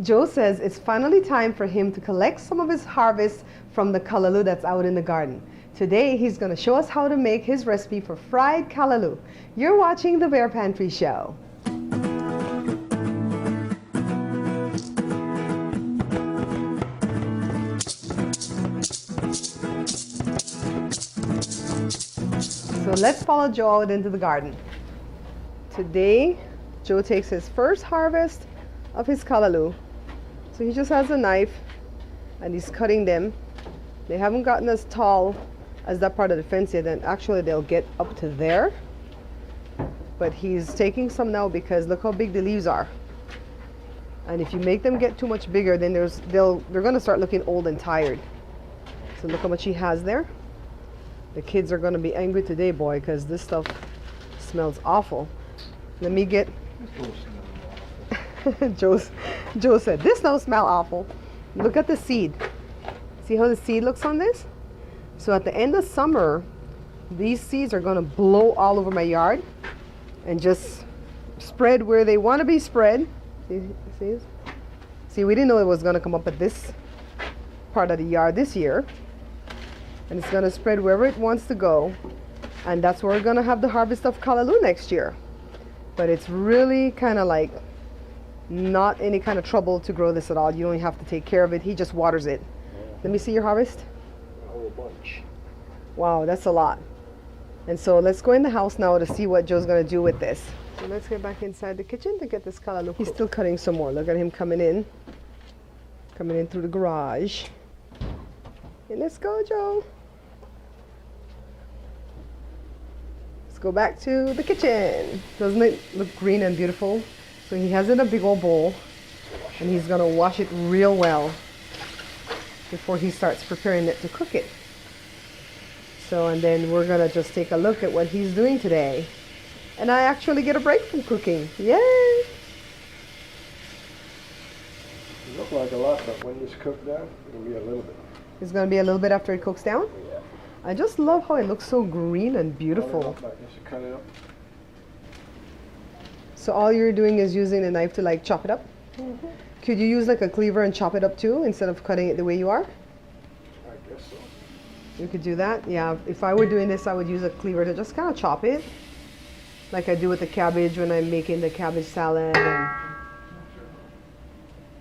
Joe says it's finally time for him to collect some of his harvest from the callaloo that's out in the garden. Today he's going to show us how to make his recipe for fried callaloo. You're watching the Bear Pantry Show. So let's follow Joe out into the garden. Today Joe takes his first harvest of his callaloo. So he just has a knife and he's cutting them. They haven't gotten as tall as that part of the fence yet, and actually they'll get up to there. But he's taking some now because look how big the leaves are. And if you make them get too much bigger, then they're going to start looking old and tired. So look how much he has there. The kids are going to be angry today, boy, because this stuff smells awful. Let me get... Joe said, this don't smell awful. Look at the seed. See how the seed looks on this? So at the end of summer, these seeds are going to blow all over my yard and just spread where they want to be spread. See, we didn't know it was going to come up at this part of the yard this year. And it's going to spread wherever it wants to go. And that's where we're going to have the harvest of callaloo next year. But it's really kind of like not any kind of trouble to grow this at all. You don't have to take care of it. He just waters it. Let me see your harvest. A whole bunch. Wow, that's a lot. And so let's go in the house now to see what Joe's going to do with this. So let's get back inside the kitchen to get this callaloo. He's still cutting some more. Look at him coming in through the garage. And let's go, Joe. Let's go back to the kitchen. Doesn't it look green and beautiful? So he has it in a big old bowl and he's going to wash it real well before he starts preparing it to cook it. So, and then we're going to just take a look at what he's doing today. And I actually get a break from cooking. Yay! It look like a lot, but when it's cooked down, it'll be a little bit. It's going to be a little bit after it cooks down? Yeah. I just love how it looks so green and beautiful. Cut it up. So all you're doing is using a knife to like chop it up? Mm-hmm. Could you use like a cleaver and chop it up too instead of cutting it the way you are? I guess so. You could do that? Yeah, if I were doing this, I would use a cleaver to just kind of chop it. Like I do with the cabbage when I'm making the cabbage salad. And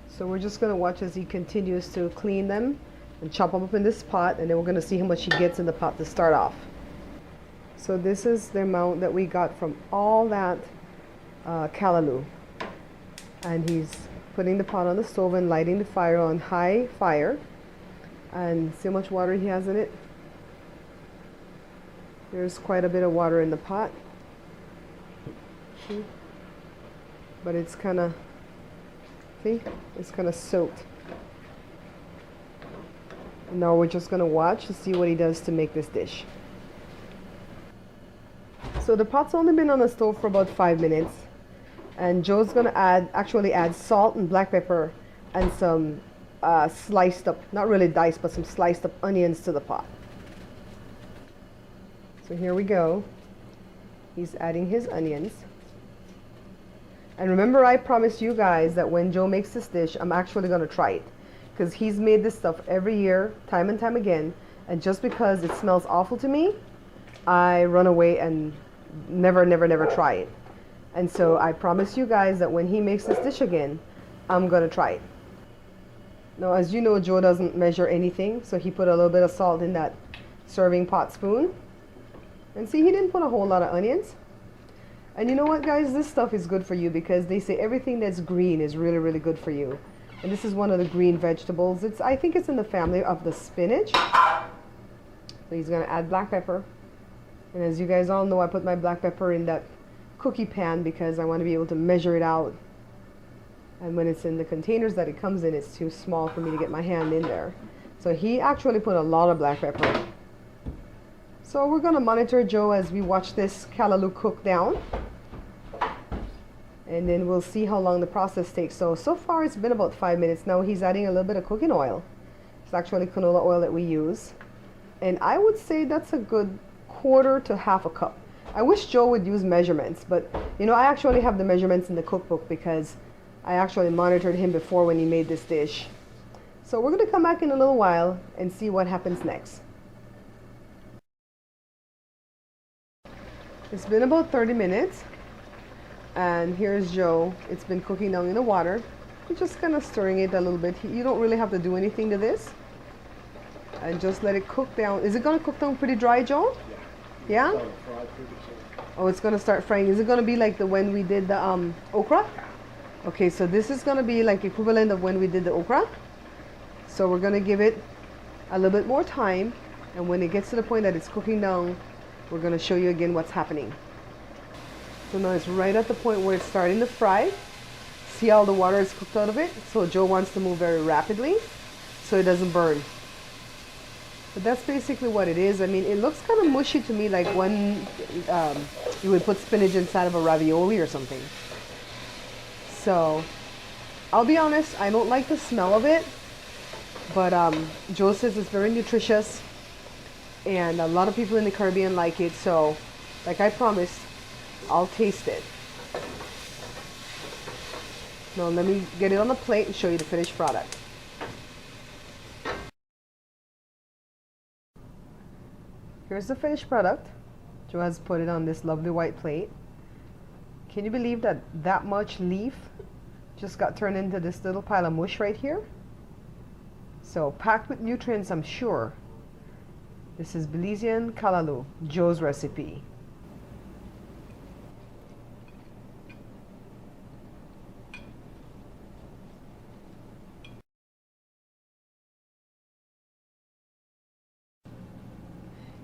so we're just going to watch as he continues to clean them and chop them up in this pot, and then we're going to see how much he gets in the pot to start off. So this is the amount that we got from all that callaloo. And he's putting the pot on the stove and lighting the fire on high fire. And see how much water he has in it? There's quite a bit of water in the pot. See? But it's kind of, see? It's kind of soaked. And now we're just going to watch to see what he does to make this dish. So the pot's only been on the stove for about 5 minutes. And Joe's going to actually add salt and black pepper and some sliced up, not really diced, but some sliced up onions to the pot. So here we go. He's adding his onions. And remember, I promised you guys that when Joe makes this dish, I'm actually going to try it. Because he's made this stuff every year, time and time again. And just because it smells awful to me, I run away and never try it. And so I promise you guys that when he makes this dish again, I'm going to try it. Now, as you know, Joe doesn't measure anything, so he put a little bit of salt in that serving pot spoon. And see, he didn't put a whole lot of onions. And you know what, guys? This stuff is good for you because they say everything that's green is really good for you. And this is one of the green vegetables. I think it's in the family of the spinach. So he's going to add black pepper. And as you guys all know, I put my black pepper in that cookie pan because I want to be able to measure it out. And when it's in the containers that it comes in, it's too small for me to get my hand in there. So he actually put a lot of black pepper. So we're going to monitor Joe as we watch this callaloo cook down. And then we'll see how long the process takes. So far it's been about 5 minutes. Now he's adding a little bit of cooking oil. It's actually canola oil that we use. And I would say that's a good 1/4 to 1/2 a cup. I wish Joe would use measurements, but you know, I actually have the measurements in the cookbook because I actually monitored him before when he made this dish. So we're going to come back in a little while and see what happens next. It's been about 30 minutes. And here's Joe. It's been cooking down in the water. We're just kind of stirring it a little bit. You don't really have to do anything to this. And just let it cook down. Is it going to cook down pretty dry, Joe? Yeah? Yeah? Oh, it's going to start frying. Is it going to be like the when we did the okra? Okay, so this is going to be like equivalent of when we did the okra. So we're going to give it a little bit more time. And when it gets to the point that it's cooking down, we're going to show you again what's happening. So now it's right at the point where it's starting to fry. See how the water is cooked out of it? So Joe wants to move very rapidly so it doesn't burn. But that's basically what it is. I mean, it looks kind of mushy to me, like when you would put spinach inside of a ravioli or something. So I'll be honest, I don't like the smell of it, but Joe says it's very nutritious and a lot of people in the Caribbean like it. So like I promised, I'll taste it. Now let me get it on the plate and show you the finished product. Here's the finished product. Joe has put it on this lovely white plate. Can you believe that that much leaf just got turned into this little pile of mush right here? So packed with nutrients, I'm sure. This is Belizean Callaloo, Joe's recipe.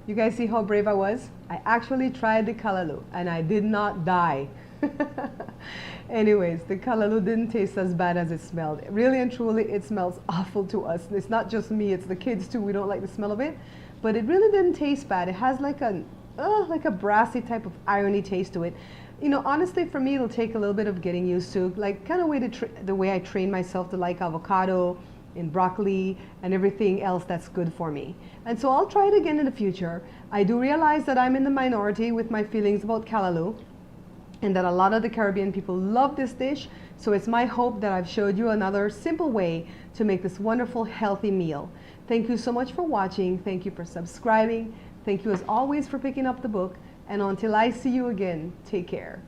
You guys see how brave I was? I actually tried the Callaloo and I did not die. Anyways, the Callaloo didn't taste as bad as it smelled. Really and truly, it smells awful to us. It's not just me, it's the kids too. We don't like the smell of it. But it really didn't taste bad. It has like a brassy type of irony taste to it. You know, honestly, for me, it'll take a little bit of getting used to. Like kind of the way I train myself to like avocado and broccoli and everything else that's good for me. And so I'll try it again in the future. I do realize that I'm in the minority with my feelings about Callaloo and that a lot of the Caribbean people love this dish. So it's my hope that I've showed you another simple way to make this wonderful, healthy meal. Thank you so much for watching. Thank you for subscribing. Thank you as always for picking up the book. And until I see you again, take care.